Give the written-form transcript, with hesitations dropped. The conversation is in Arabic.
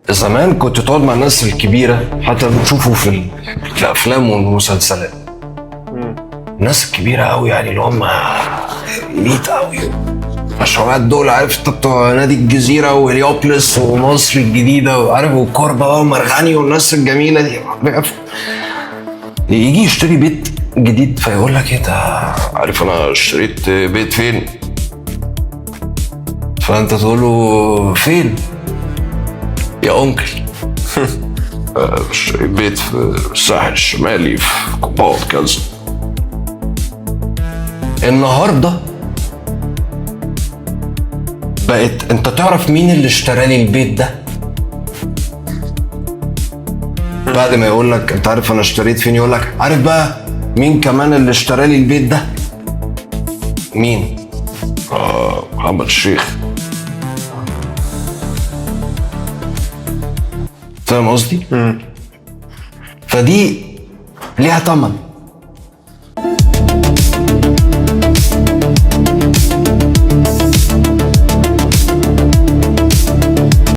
زمان كنت تقعد مع الناس الكبيرة حتى بتشوفوا في الأفلام والمسلسلات، الناس الكبيرة أوي يعني اللي هم إليت أوي، مشروعات دول، عارف انت بتوع نادي الجزيرة وهليوبلس ومصر الجديدة وعارف وكوربا بقى ومرغني والناس الجميلة دي، يجي يشتري بيت جديد فيقول لك ايه ده، عارف انا اشتريت بيت فين؟ فانت تقول له فين يا انكل؟ اشتريت بيت في الساحل الشمالي في كوباوة كذا. النهارده بقت انت تعرف مين اللي اشترى لي البيت ده؟ بعد ما يقول لك انت عارف انا اشتريت فين، يقول لك عارف بقى مين كمان اللي اشترى لي البيت ده؟ مين؟ محمد الشيخ. فاهم قصدي؟ فدي ليها تمن.